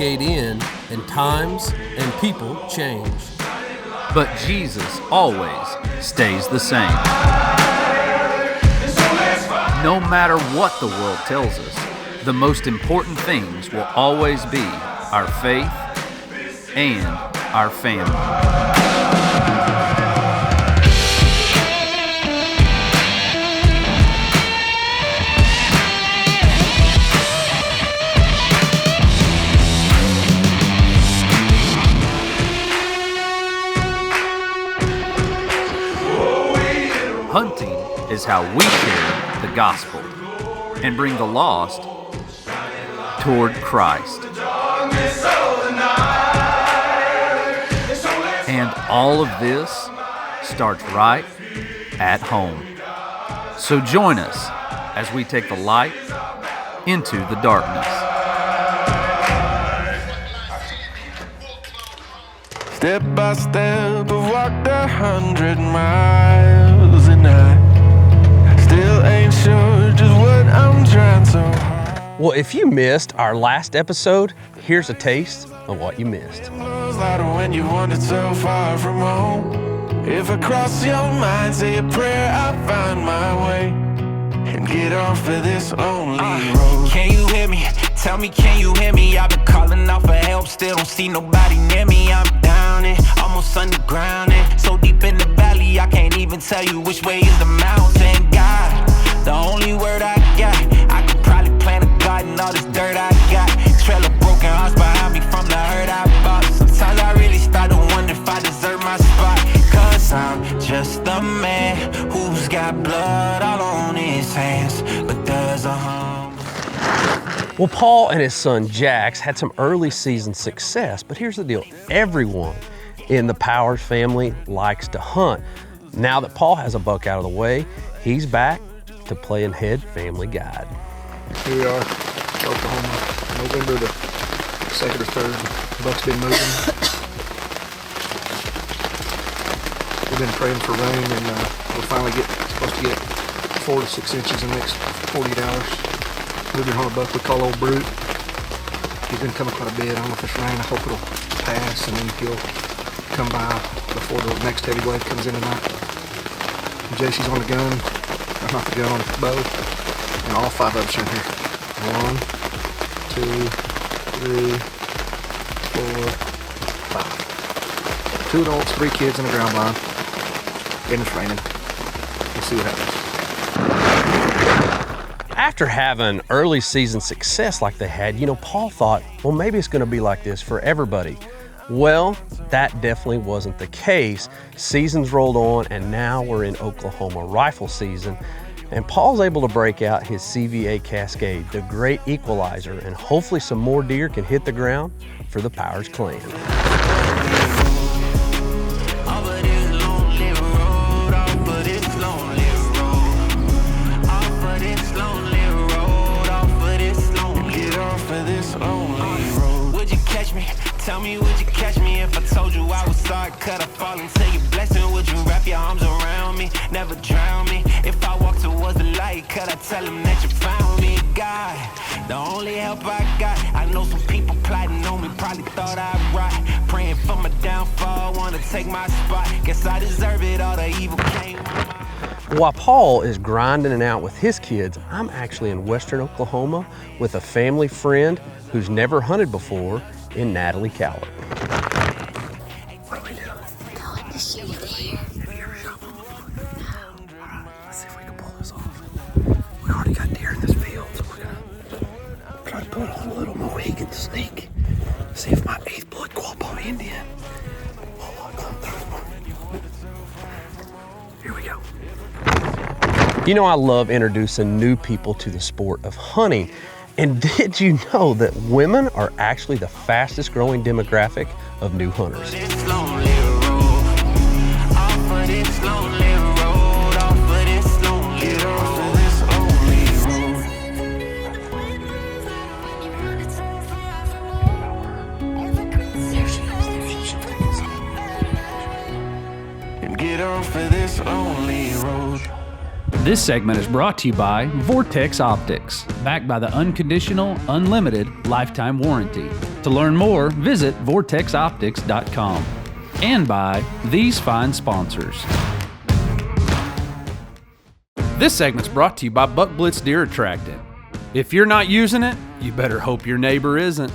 decade in, and times and people change. But Jesus always stays the same. No matter what the world tells us, the most important things will always be our faith and our family. Hunting is how we share the gospel and bring the lost toward Christ. And all of this starts right at home. So join us as we take the light into the darkness. Step by step, I've walked 100 miles, and I still ain't sure just what I'm trying so hard. Well, if you missed our last episode, here's a taste of what you missed. It blows louder when you wandered so far from home. If I cross your mind, say a prayer, I'll find my way and get off of this lonely road. Can you hear me? Tell me, can you hear me? I've been calling out for help, still don't see nobody near me. I'm down and almost underground and so deep in the valley, I can't even tell you which way is the mountain. God, the only word I got, I could probably plant a garden, all this dirt I got. Trail of broken hearts behind me from the hurt I bought. Sometimes I really start to wonder if I deserve my spot. Cause I'm just a man who's got blood all on his hands, but there's a hum. Well, Paul and his son Jax had some early season success, but here's the deal. Everyone in the Powers family likes to hunt. Now that Paul has a buck out of the way, he's back to playing head family guide. Here we are, Oklahoma, November the 2nd or 3rd. Buck's been moving. We've been praying for rain, and we'll finally supposed to get 4 to 6 inches in the next 48 hours. Moving on a buck we call Old Brute. He's been coming quite a bit. I don't know if it's rain. I hope it'll pass, and then he'll come by before the next heavy wave comes in tonight. JC's on the gun. Not the gun, on the bow. And all 5 of us are in here. 1, 2, 3, 4, 5. 2 adults, 3 kids, and a ground blind. And it's raining. We'll see what happens. After having early season success like they had, Paul thought, well, maybe it's going to be like this for everybody. Well, that definitely wasn't the case. Seasons rolled on, and now we're in Oklahoma rifle season. And Paul's able to break out his CVA Cascade, the great equalizer, and hopefully some more deer can hit the ground for the Powers clan. Tell me, would you catch me if I told you I was sorry? Could I fall into your blessing? Would you wrap your arms around me? Never drown me. If I walk towards the light, could I tell them that you found me? God, the only help I got. I know some people plotting on me, probably thought I'd rot. Praying for my downfall, wanna take my spot. Guess I deserve it, all the evil came. While Paul is grinding it out with his kids, I'm actually in western Oklahoma with a family friend who's never hunted before, in Natalie Cowler. What are we doing? Going to shoot deer. Have you ever shot one before? No. Alright, let's see if we can pull this off. We already got deer in this field, so we're gonna try to put on a little Mohegan sneak. See if my 8th blood Quapaw Indian will come through. Here we go. I love introducing new people to the sport of hunting. And did you know that women are actually the fastest growing demographic of new hunters? And get off of this lonely road. This segment is brought to you by Vortex Optics, backed by the unconditional, unlimited lifetime warranty. To learn more, visit vortexoptics.com. And by these fine sponsors. This segment's brought to you by Buck Blitz Deer Attractant. If you're not using it, you better hope your neighbor isn't.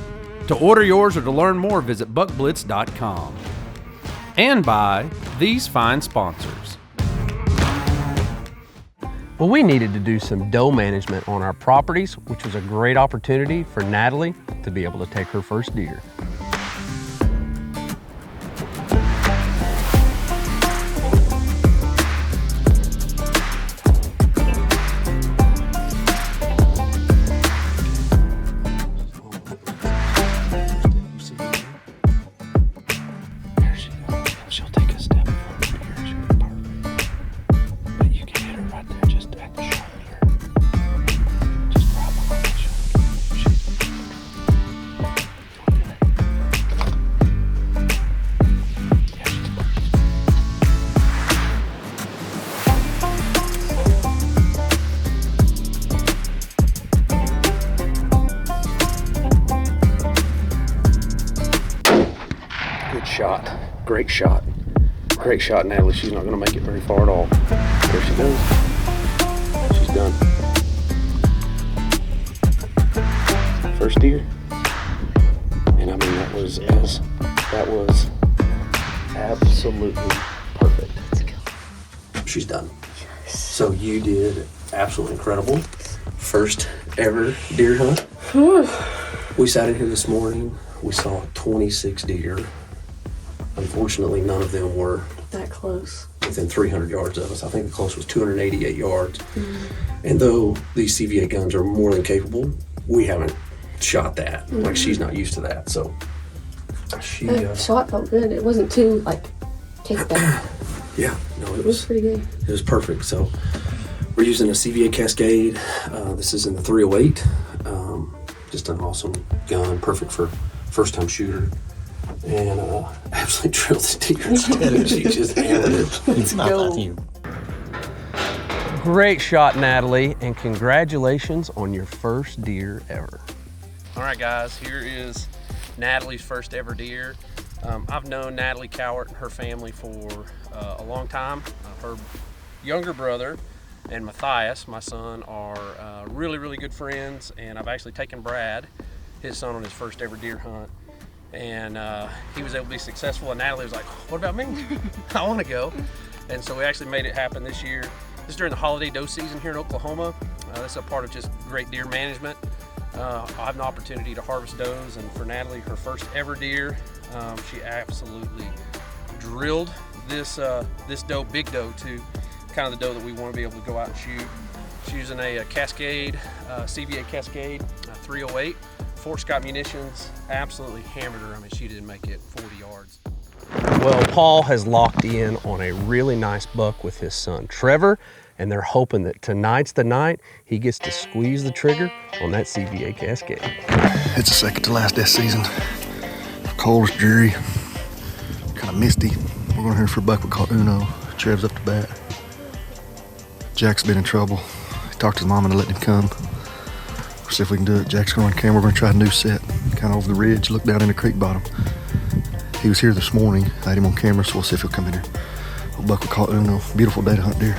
To order yours or to learn more, visit buckblitz.com. And by these fine sponsors. Well, we needed to do some doe management on our properties, which was a great opportunity for Natalie to be able to take her first deer. Shot. Great shot. Great shot, Natalie. She's not going to make it very far at all. There she goes. She's done. First deer. And I mean, that was absolutely perfect. She's done. So you did absolutely incredible. First ever deer hunt. We sat in here this morning. We saw 26 deer. Unfortunately, none of them were that close, within 300 yards of us. I think the closest was 288 yards. And though these CVA guns are more than capable, we haven't shot that. Like, she's not used to that. So she the shot felt good. It wasn't too kicked back. Yeah, no, It was pretty good. It was perfect. So we're using a CVA Cascade. This is in the 308. Just an awesome gun, perfect for first-time shooter. And absolutely drilled the deer instead, and she just hammered it. Let's go. Great shot, Natalie, and congratulations on your first deer ever. All right, guys, here is Natalie's first ever deer. I've known Natalie Cowart and her family for a long time. Her younger brother and Matthias, my son, are really, really good friends, and I've actually taken Brad, his son, on his first ever deer hunt. And he was able to be successful, and Natalie was like, what about me? I want to go. And so we actually made it happen this year. This is during the holiday doe season here in Oklahoma. This is a part of just great deer management. I have an opportunity to harvest does, and for Natalie, her first ever deer, she absolutely drilled this doe, big doe too, kind of the doe that we want to be able to go out and shoot. She's using a Cascade, CVA Cascade 308. Fort Scott munitions, absolutely hammered her. I mean, she didn't make it 40 yards. Well, Paul has locked in on a really nice buck with his son, Trevor, and they're hoping that tonight's the night he gets to squeeze the trigger on that CVA Cascade. It's the second to last death season. Cold, dreary, kind of misty. We're going here for a buck we call Uno. Trev's up to bat. Jack's been in trouble. He talked to his mama to let him come. We'll see if we can do it. Jack's going on camera. We're going to try a new set, kind of over the ridge, look down in the creek bottom. He was here this morning. I had him on camera, so we'll see if he'll come in here. A buck we call Uno. Beautiful day to hunt deer.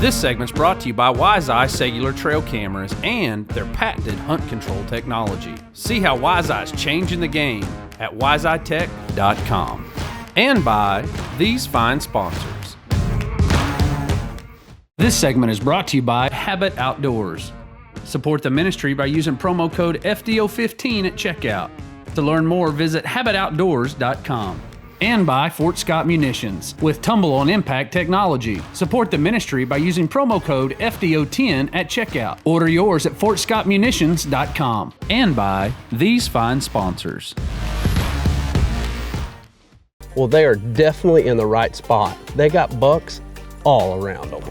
This segment's brought to you by WiseEye Cellular Trail Cameras and their patented hunt control technology. See how WiseEye's changing the game at wiseeyetech.com. And by these fine sponsors. This segment is brought to you by Habit Outdoors. Support the ministry by using promo code FDO15 at checkout. To learn more, visit habitoutdoors.com. And by Fort Scott Munitions with tumble-on impact technology. Support the ministry by using promo code FDO10 at checkout. Order yours at fortscottmunitions.com. And by these fine sponsors. Well, they are definitely in the right spot. They got bucks all around them.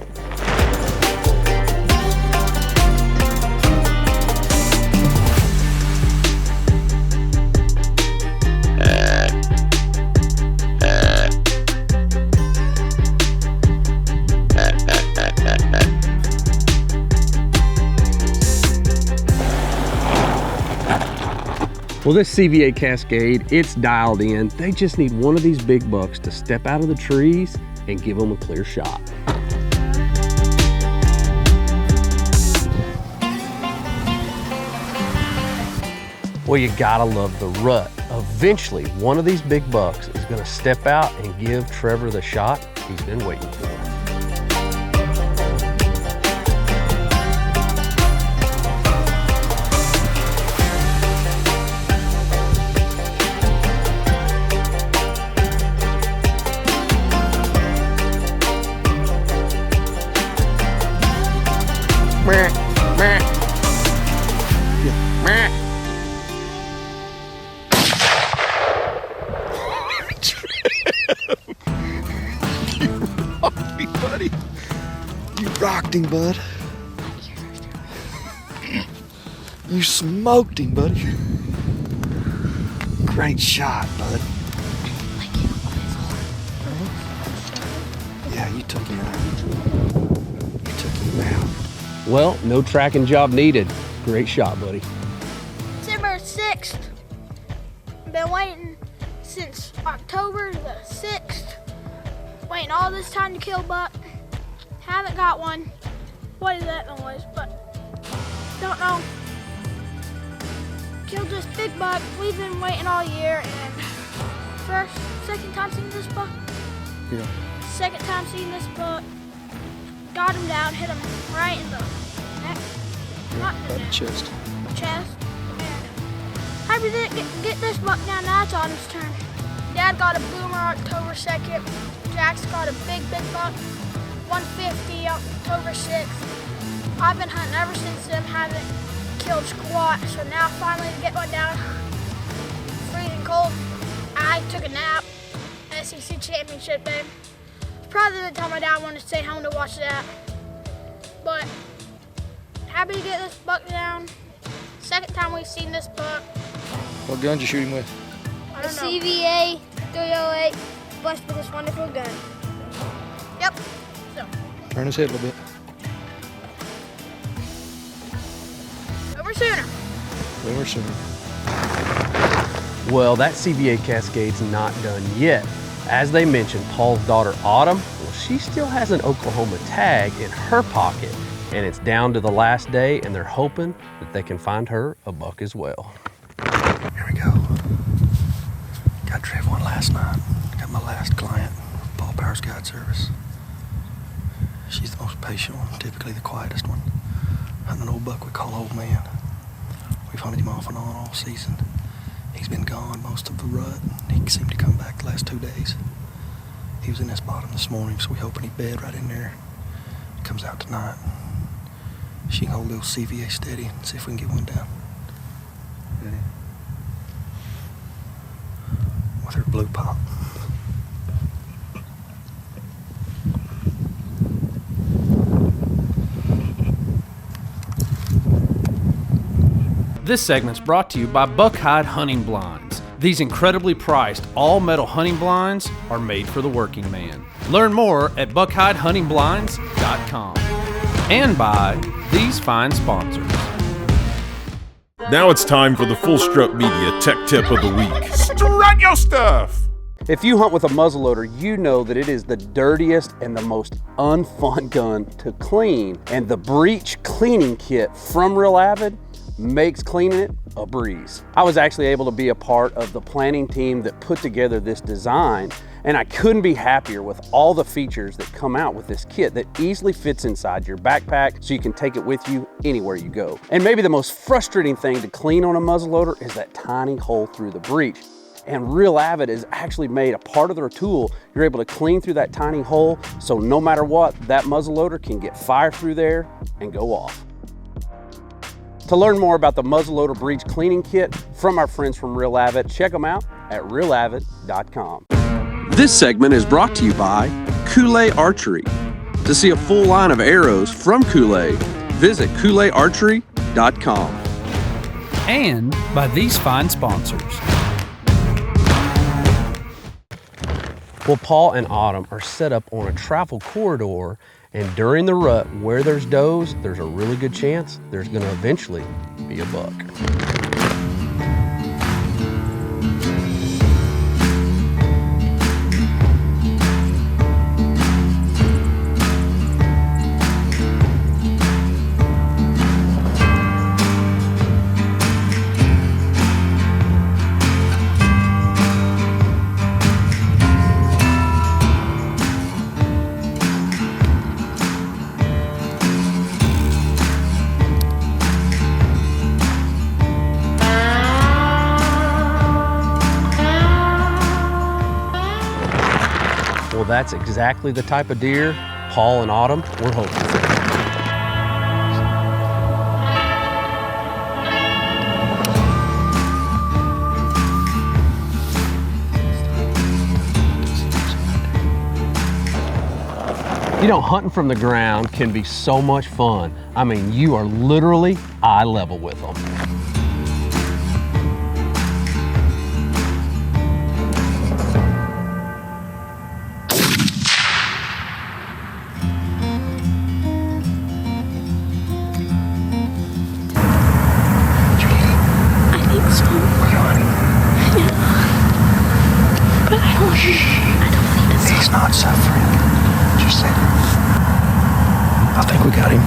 Well, this CVA Cascade, it's dialed in. They just need one of these big bucks to step out of the trees and give them a clear shot. Well, you gotta love the rut. Eventually, one of these big bucks is gonna step out and give Trevor the shot he's been waiting for. Buddy, you rocked him, bud. You smoked him, buddy. Great shot, bud. Yeah, you took him out. You took him out. Well, no tracking job needed. Great shot, buddy. December 6th. Been waiting since October the 6th. Waiting all this time to kill buck. Haven't got one. What is that noise? But don't know. Killed this big buck. We've been waiting all year, and second time seeing this buck. Yeah. Second time seeing this buck. Got him down, hit him right in the neck. Not in the neck. Chest. Chest. And happy to get this buck down. Now it's on his turn. Dad got a boomer October 2nd. Jack's got a big buck, 150 October 6th. I've been hunting ever since then, haven't killed squat, so now finally to get one down. Freezing cold. I took a nap. SEC championship day. It's probably the time my dad wanted to stay home to watch that. But happy to get this buck down. Second time we've seen this buck. What gun did you shoot him with? I don't know. CVA 308. Blessed with this wonderful gun. Yep. So. Turn his head a little bit. Over sooner. Over sooner. Well, that CVA Cascade's not done yet. As they mentioned, Paul's daughter Autumn, well, she still has an Oklahoma tag in her pocket, and it's down to the last day, and they're hoping that they can find her a buck as well. Here we go. Got Trev one last night. Got my last client, Paul Powers Guide Service. She's the most patient one, typically the quietest one. Hunting an old buck we call Old Man. We've hunted him off and on all season. He's been gone most of the rut. He seemed to come back the last 2 days. He was in this bottom this morning, so we hoping he bed right in there. He comes out tonight. She can hold a little CVA steady and see if we can get one down. Ready? With her blue pop. This segment's brought to you by Buckeye Hunting Blinds. These incredibly priced all-metal hunting blinds are made for the working man. Learn more at buckeyehuntingblinds.com. And by these fine sponsors. Now it's time for the Full Strut Media Tech Tip of the Week. Strut your stuff! If you hunt with a muzzleloader, you know that it is the dirtiest and the most unfun gun to clean. And the breech cleaning kit from Real Avid makes cleaning it a breeze. I was actually able to be a part of the planning team that put together this design, and I couldn't be happier with all the features that come out with this kit that easily fits inside your backpack so you can take it with you anywhere you go. And maybe the most frustrating thing to clean on a muzzleloader is that tiny hole through the breech. And Real Avid is actually made a part of their tool. You're able to clean through that tiny hole, so no matter what, that muzzleloader can get fire through there and go off. To learn more about the muzzleloader breech cleaning kit from our friends from Real Avid, check them out at realavid.com. This segment is brought to you by Kool-Aid Archery. To see a full line of arrows from Kool-Aid, visit KoolAidArchery.com. And by these fine sponsors. Well, Paul and Autumn are set up on a travel corridor, and during the rut where there's does, there's a really good chance there's going to eventually be a buck. Well, that's exactly the type of deer Paul and Autumn were hoping for. You know, hunting from the ground can be so much fun. I mean, you are literally eye level with them. He's not suffering. Just say, I think we got him.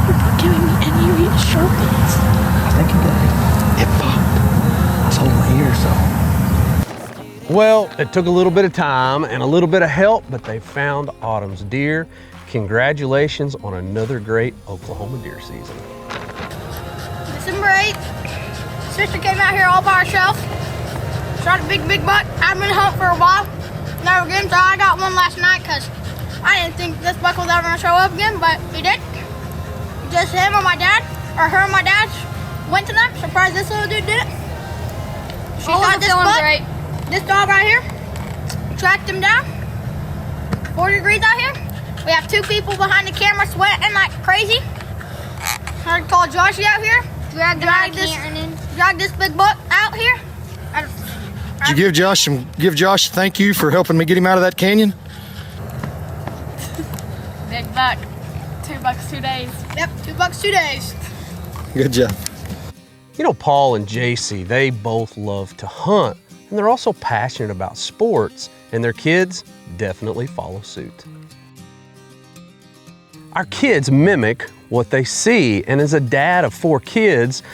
You're not giving me any reassurance. I think he got him. It popped. I was holding my ear, so. Well, it took a little bit of time and a little bit of help, but they found Autumn's deer. Congratulations on another great Oklahoma deer season. December 8th, sister came out here all by herself. Shot a big buck. I've been hunting for a while. Never again, so I got one last night because I didn't think this buck was ever going to show up again, but he did. Just him and my dad, or her and my dad, went to them. Surprised this little dude did it. She shot this buck. Great. This dog right here. Tracked him down. 40 degrees out here. We have two people behind the camera sweating like crazy. I called Joshy out here. Drag this big buck out here. Did you give Josh thank you for helping me get him out of that canyon? Big buck. $2 2 days. Yep, $2 2 days. Good job. You know, Paul and JC, they both love to hunt, and they're also passionate about sports, and their kids definitely follow suit. Our kids mimic what they see, and as a dad of 4 kids,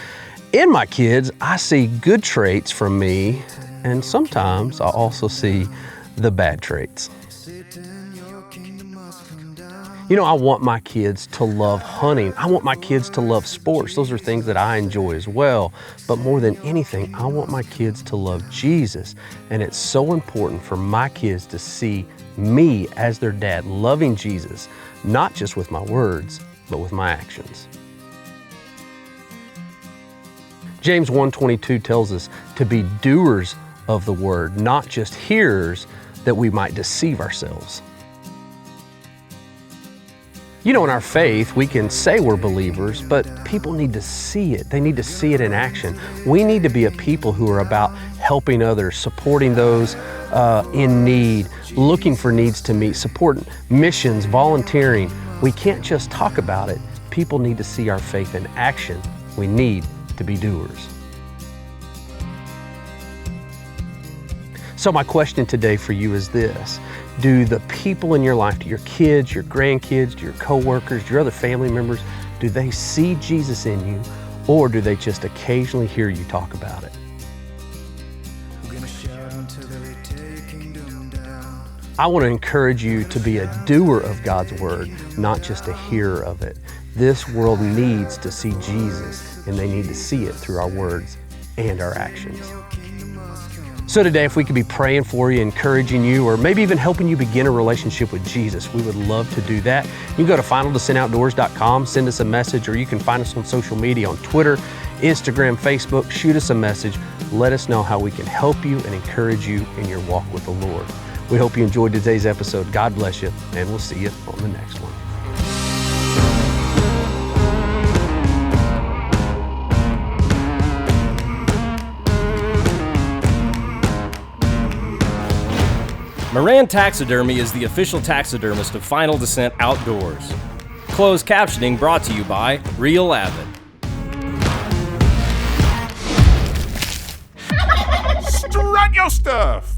in my kids, I see good traits from me, and sometimes I also see the bad traits. You know, I want my kids to love hunting. I want my kids to love sports. Those are things that I enjoy as well. But more than anything, I want my kids to love Jesus. And it's so important for my kids to see me as their dad loving Jesus, not just with my words, but with my actions. James 1:22 tells us to be doers of the word, not just hearers, that we might deceive ourselves. You know, in our faith, we can say we're believers, but people need to see it. They need to see it in action. We need to be a people who are about helping others, supporting those in need, looking for needs to meet, supporting missions, volunteering. We can't just talk about it. People need to see our faith in action. We need to be doers. So my question today for you is this: do the people in your life, to your kids, your grandkids, to your coworkers, your other family members, do they see Jesus in you, or do they just occasionally hear you talk about it? I want to encourage you to be a doer of God's word, not just a hearer of it. This world needs to see Jesus, and they need to see it through our words and our actions. So today, if we could be praying for you, encouraging you, or maybe even helping you begin a relationship with Jesus, we would love to do that. You can go to finaldescentoutdoors.com, send us a message, or you can find us on social media on Twitter, Instagram, Facebook. Shoot us a message. Let us know how we can help you and encourage you in your walk with the Lord. We hope you enjoyed today's episode. God bless you, and we'll see you on the next one. Moran Taxidermy is the official taxidermist of Final Descent Outdoors. Closed captioning brought to you by Real Avid. Strut your stuff!